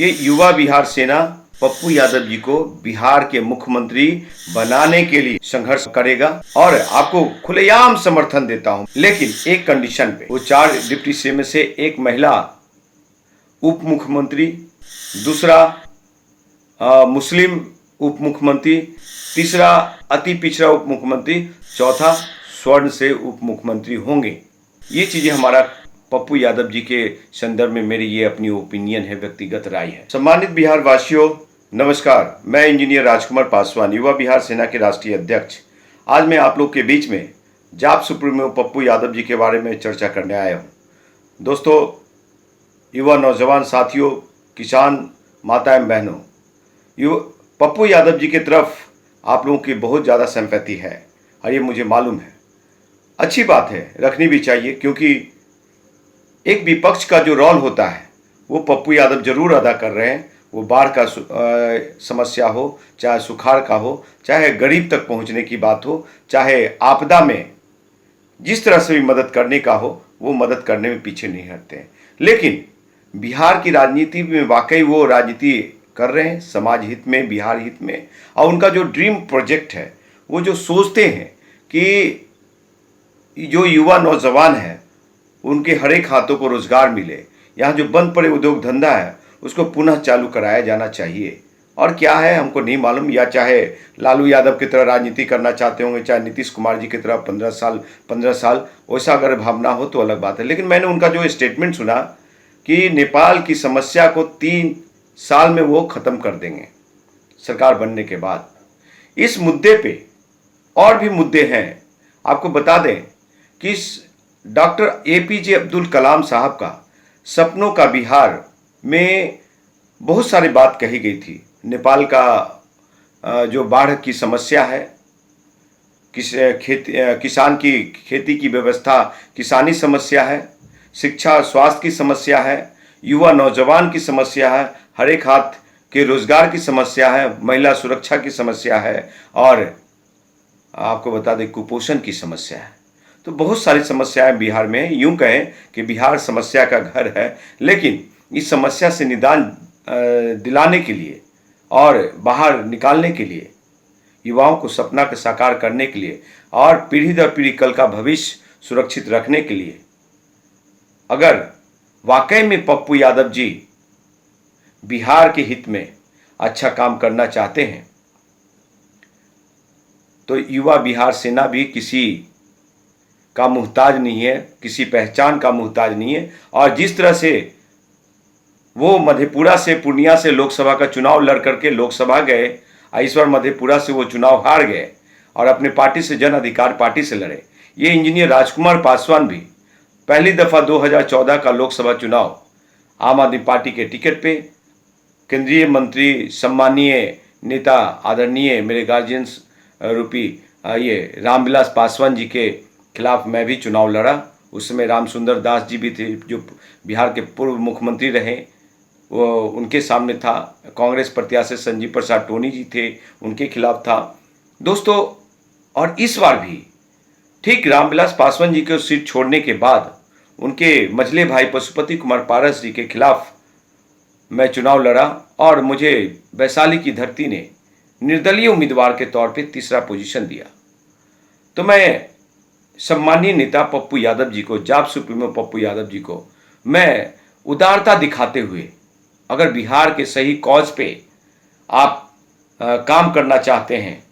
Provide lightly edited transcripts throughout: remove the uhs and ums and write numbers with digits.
ये युवा बिहार सेना पप्पू यादव जी को बिहार के मुख्यमंत्री बनाने के लिए संघर्ष करेगा और आपको खुलेआम समर्थन देता हूं, लेकिन एक कंडीशन पे। वो 4 डिप्टी सीएम में से एक महिला उप मुख्यमंत्री, दूसरा मुस्लिम उप मुख्यमंत्री, तीसरा अति पिछड़ा उप मुख्यमंत्री, चौथा स्वर्ण से उप मुख्यमंत्री होंगे। ये चीजें हमारा पप्पू यादव जी के संदर्भ में मेरी ये अपनी ओपिनियन है, व्यक्तिगत राय है। सम्मानित बिहार वासियों, नमस्कार। मैं इंजीनियर राजकुमार पासवान, युवा बिहार सेना के राष्ट्रीय अध्यक्ष। आज मैं आप लोग के बीच में जाप सुप्रीमो पप्पू यादव जी के बारे में चर्चा करने आया हूँ। दोस्तों, युवा नौजवान साथियों, किसान माता एवं बहनों, पप्पू यादव जी की तरफ आप लोगों की बहुत ज़्यादा सिंपैथी है और ये मुझे मालूम है। अच्छी बात है, रखनी भी चाहिए, क्योंकि एक विपक्ष का जो रोल होता है वो पप्पू यादव जरूर अदा कर रहे हैं। वो बाढ़ का समस्या हो, चाहे सुखाड़ का हो, चाहे गरीब तक पहुंचने की बात हो, चाहे आपदा में जिस तरह से भी मदद करने का हो, वो मदद करने में पीछे नहीं हटते हैं। लेकिन बिहार की राजनीति में वाकई वो राजनीति कर रहे हैं, समाज हित में, बिहार हित में। और उनका जो ड्रीम प्रोजेक्ट है, वो जो सोचते हैं कि जो युवा नौजवान है उनके हर एक हाथों को रोजगार मिले, यहाँ जो बंद पड़े उद्योग धंधा है उसको पुनः चालू कराया जाना चाहिए। और क्या है हमको नहीं मालूम, या चाहे लालू यादव की तरह राजनीति करना चाहते होंगे, चाहे नीतीश कुमार जी की तरह 15 साल वैसा अगर भावना हो तो अलग बात है। लेकिन मैंने उनका जो स्टेटमेंट सुना कि नेपाल की समस्या को 3 साल में वो ख़त्म कर देंगे सरकार बनने के बाद। इस मुद्दे पे और भी मुद्दे हैं। आपको बता दें कि डॉक्टर एपीजे अब्दुल कलाम साहब का सपनों का बिहार में बहुत सारी बात कही गई थी। नेपाल का जो बाढ़ की समस्या है, किसान की खेती की व्यवस्था, किसानी समस्या है, शिक्षा और स्वास्थ्य की समस्या है, युवा नौजवान की समस्या है, हर एक हाथ के रोजगार की समस्या है, महिला सुरक्षा की समस्या है, और आपको बता दें कुपोषण की समस्या है। तो बहुत सारी समस्याएं बिहार में, यूं कहें कि बिहार समस्या का घर है। लेकिन इस समस्या से निदान दिलाने के लिए और बाहर निकालने के लिए, युवाओं को सपना का साकार करने के लिए और पीढ़ी दर पीढ़ी कल का भविष्य सुरक्षित रखने के लिए, अगर वाकई में पप्पू यादव जी बिहार के हित में अच्छा काम करना चाहते हैं तो युवा बिहार सेना भी किसी का मुहताज नहीं है, किसी पहचान का मुहताज नहीं है। और जिस तरह से वो मधेपुरा से, पूर्णिया से लोकसभा का चुनाव लड़ करके लोकसभा गए, इस बार मधेपुरा से वो चुनाव हार गए और अपने पार्टी से, जन अधिकार पार्टी से लड़े। ये इंजीनियर राजकुमार पासवान भी पहली दफ़ा 2014 का लोकसभा चुनाव आम आदमी पार्टी के टिकट पे केंद्रीय मंत्री, सम्मानीय नेता, आदरणीय मेरे गार्जियंस रूपी ये रामविलास पासवान जी के खिलाफ मैं भी चुनाव लड़ा। उस समय रामसुंदर दास जी भी थे जो बिहार के पूर्व मुख्यमंत्री रहे, वो उनके सामने था। कांग्रेस प्रत्याशी संजीव प्रसाद टोनी जी थे, उनके खिलाफ था दोस्तों। और इस बार भी ठीक रामविलास पासवान जी को सीट छोड़ने के बाद उनके मझले भाई पशुपति कुमार पारस जी के खिलाफ मैं चुनाव लड़ा और मुझे वैशाली की धरती ने निर्दलीय उम्मीदवार के तौर पे तीसरा पोजीशन दिया। तो मैं सम्मानीय नेता पप्पू यादव जी को, जाप सुप्रीमो पप्पू यादव जी को मैं उदारता दिखाते हुए, अगर बिहार के सही कॉज पे आप काम करना चाहते हैं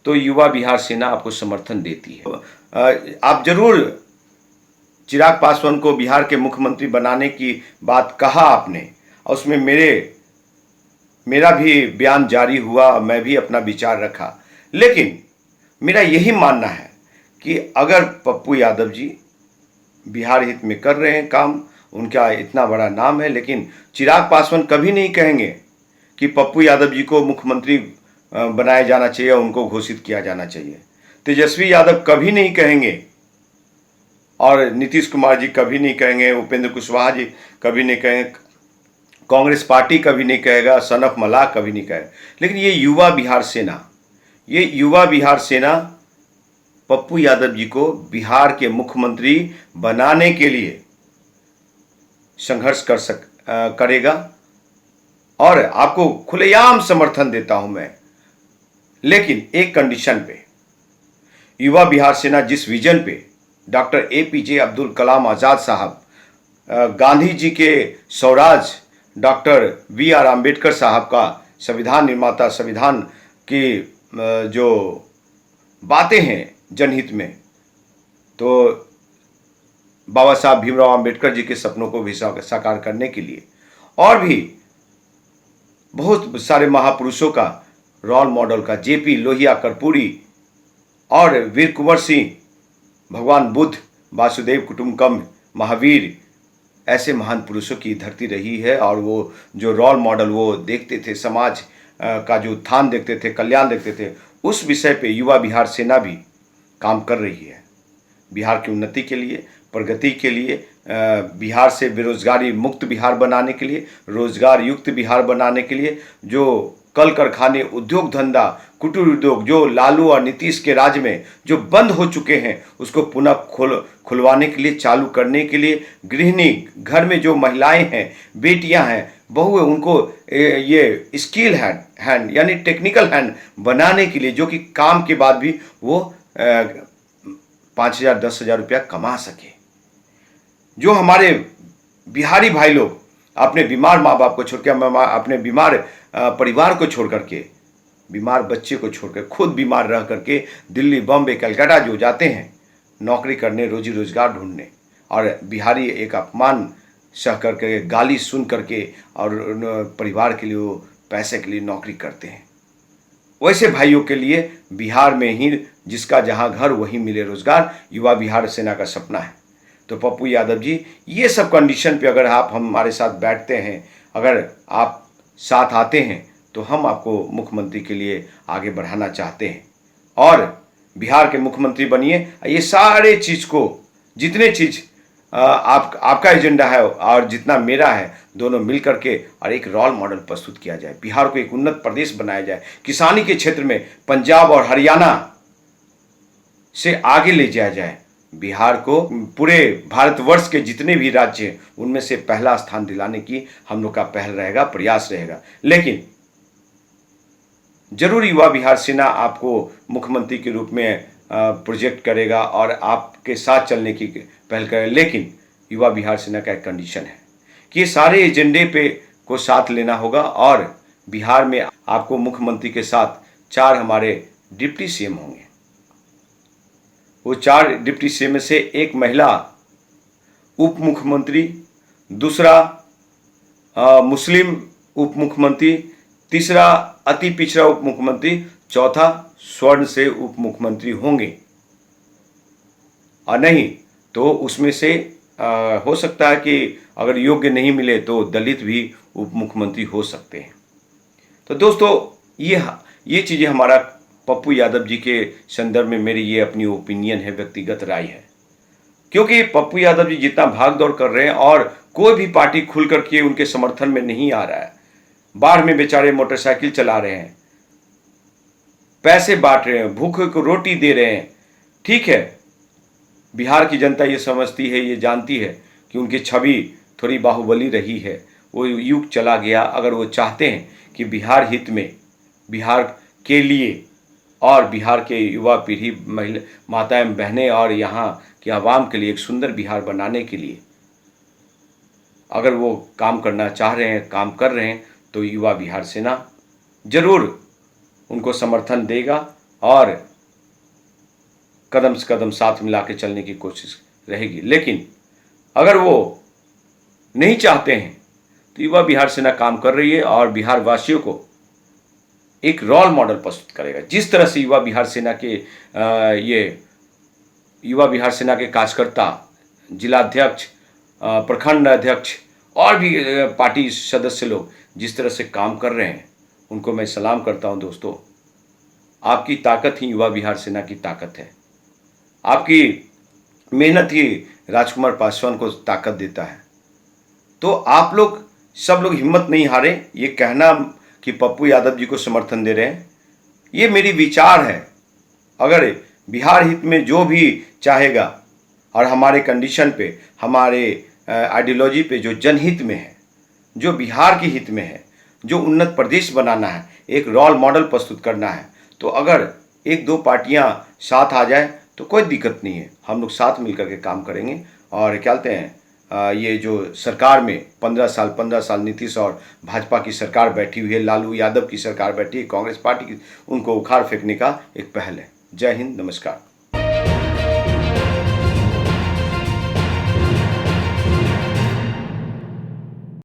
तो युवा बिहार सेना आपको समर्थन देती है। आप जरूर चिराग पासवान को बिहार के मुख्यमंत्री बनाने की बात कहा आपने, और उसमें मेरा भी बयान जारी हुआ, मैं भी अपना विचार रखा। लेकिन मेरा यही मानना है कि अगर पप्पू यादव जी बिहार हित में कर रहे हैं काम, उनका इतना बड़ा नाम है, लेकिन चिराग पासवान कभी नहीं कहेंगे कि पप्पू यादव जी को मुख्यमंत्री बनाया जाना चाहिए, उनको घोषित किया जाना चाहिए। तेजस्वी यादव कभी नहीं कहेंगे, और नीतीश कुमार जी कभी नहीं कहेंगे, उपेंद्र कुशवाहा जी कभी नहीं कहेंगे, कांग्रेस पार्टी कभी नहीं कहेगा, सनफ मलाह कभी नहीं कहेगा। लेकिन ये युवा बिहार सेना पप्पू यादव जी को बिहार के मुख्यमंत्री बनाने के लिए संघर्ष करेगा और आपको खुलेआम समर्थन देता हूं मैं, लेकिन एक कंडीशन पे। युवा बिहार सेना जिस विजन पे डॉक्टर APJ अब्दुल कलाम आज़ाद साहब, गांधी जी के स्वराज डॉक्टर VR आम्बेडकर साहब का संविधान निर्माता, संविधान की जो बातें हैं जनहित में, तो बाबा साहब भीमराव आम्बेडकर जी के सपनों को भी साकार करने के लिए और भी बहुत सारे महापुरुषों का रोल मॉडल का JP लोहिया कर्पूरी और वीर कुंवर सिंह, भगवान बुद्ध, वासुदेव कुटुंबकम, महावीर, ऐसे महान पुरुषों की धरती रही है। और वो जो रोल मॉडल वो देखते थे, समाज का जो उत्थान देखते थे, कल्याण देखते थे, उस विषय पे युवा बिहार सेना भी काम कर रही है। बिहार की उन्नति के लिए, प्रगति के लिए, बिहार से बेरोजगारी मुक्त बिहार बनाने के लिए, रोजगार युक्त बिहार बनाने के लिए, जो कल कारखाने, उद्योग धंधा, कुटीर उद्योग जो लालू और नीतीश के राज में जो बंद हो चुके हैं, उसको पुनः खुलवाने के लिए, चालू करने के लिए, गृहिणी, घर में जो महिलाएं हैं, बेटियां हैं, बहू है, उनको ये स्किल हैंड यानी टेक्निकल हैंड बनाने के लिए, जो कि काम के बाद भी वो 5,000 10,000 रुपया कमा सके। जो हमारे बिहारी भाई लोग अपने बीमार माँ बाप को छोड़ के, अपने बीमार परिवार को छोड़ करके, बीमार बच्चे को छोड़कर, खुद बीमार रह करके दिल्ली, बॉम्बे, कलकत्ता जो जाते हैं नौकरी करने, रोजी रोजगार ढूंढने, और बिहारी एक अपमान सह करके, गाली सुन करके और परिवार के लिए, वो पैसे के लिए नौकरी करते हैं, वैसे भाइयों के लिए बिहार में ही जिसका जहां घर वहीं मिले रोजगार, युवा बिहार सेना का सपना है। तो पप्पू यादव जी, ये सब कंडीशन पे अगर आप हमारे साथ बैठते हैं, अगर आप साथ आते हैं, तो हम आपको मुख्यमंत्री के लिए आगे बढ़ाना चाहते हैं और बिहार के मुख्यमंत्री बनिए। ये सारे चीज़ को, जितने चीज़ आपका एजेंडा है और जितना मेरा है, दोनों मिल करके और एक रोल मॉडल प्रस्तुत किया जाए, बिहार को एक उन्नत प्रदेश बनाया जाए, किसानी के क्षेत्र में पंजाब और हरियाणा से आगे ले जाया जाए, बिहार को पूरे भारतवर्ष के जितने भी राज्य हैं उनमें से पहला स्थान दिलाने की हम लोग का पहल रहेगा, प्रयास रहेगा। लेकिन जरूर युवा बिहार सेना आपको मुख्यमंत्री के रूप में प्रोजेक्ट करेगा और आपके साथ चलने की पहल करेगा। लेकिन युवा बिहार सेना का एक कंडीशन है कि ये सारे एजेंडे पे को साथ लेना होगा और बिहार में आपको मुख्यमंत्री के साथ 4 हमारे डिप्टी CM होंगे। वो 4 डिप्टी CM में से एक महिला उप मुख्यमंत्री, दूसरा मुस्लिम उप मुख्यमंत्री, तीसरा अति पिछड़ा उप मुख्यमंत्री, चौथा स्वर्ण से उप मुख्यमंत्री होंगे। और नहीं तो उसमें से हो सकता है कि अगर योग्य नहीं मिले तो दलित भी उप मुख्यमंत्री हो सकते हैं। तो दोस्तों, ये चीज़ें हमारा पप्पू यादव जी के संदर्भ में मेरी ये अपनी ओपिनियन है, व्यक्तिगत राय है। क्योंकि पप्पू यादव जी जितना भाग दौड़ कर रहे हैं और कोई भी पार्टी खुल करके उनके समर्थन में नहीं आ रहा है, बाढ़ में बेचारे मोटरसाइकिल चला रहे हैं, पैसे बांट रहे हैं, भूखे को रोटी दे रहे हैं। ठीक है, बिहार की जनता ये समझती है, ये जानती है कि उनकी छवि थोड़ी बाहुबली रही है, वो युग चला गया। अगर वो चाहते हैं कि बिहार हित में, बिहार के लिए और बिहार के युवा पीढ़ी, महिला, माताएं, बहनें और यहाँ के आवाम के लिए एक सुंदर बिहार बनाने के लिए अगर वो काम करना चाह रहे हैं, काम कर रहे हैं, तो युवा बिहार सेना जरूर उनको समर्थन देगा और कदम से कदम साथ मिला के चलने की कोशिश रहेगी। लेकिन अगर वो नहीं चाहते हैं तो युवा बिहार सेना काम कर रही है और बिहार वासियों को एक रोल मॉडल प्रस्तुत करेगा। जिस तरह से युवा बिहार सेना के ये युवा बिहार सेना के कार्यकर्ता, जिलाध्यक्ष, प्रखंड अध्यक्ष और भी पार्टी सदस्य लोग जिस तरह से काम कर रहे हैं, उनको मैं सलाम करता हूं। दोस्तों, आपकी ताकत ही युवा बिहार सेना की ताकत है। आपकी मेहनत ही राजकुमार पासवान को ताकत देता है। तो आप लोग सब लोग हिम्मत नहीं हारे। ये कहना कि पप्पू यादव जी को समर्थन दे रहे हैं, ये मेरी विचार है। अगर बिहार हित में जो भी चाहेगा और हमारे कंडीशन पे, हमारे आइडियोलॉजी पे, जो जनहित में है, जो बिहार के हित में है, जो उन्नत प्रदेश बनाना है, एक रोल मॉडल प्रस्तुत करना है, तो अगर एक दो पार्टियां साथ आ जाए तो कोई दिक्कत नहीं है। हम लोग साथ मिलकर के काम करेंगे और क्या कहते हैं, ये जो सरकार में 15 साल नीतीश और भाजपा की सरकार बैठी हुई है, लालू यादव की सरकार बैठी है, कांग्रेस पार्टी की, उनको उखाड़ फेंकने का एक पहल है। जय हिंद, नमस्कार।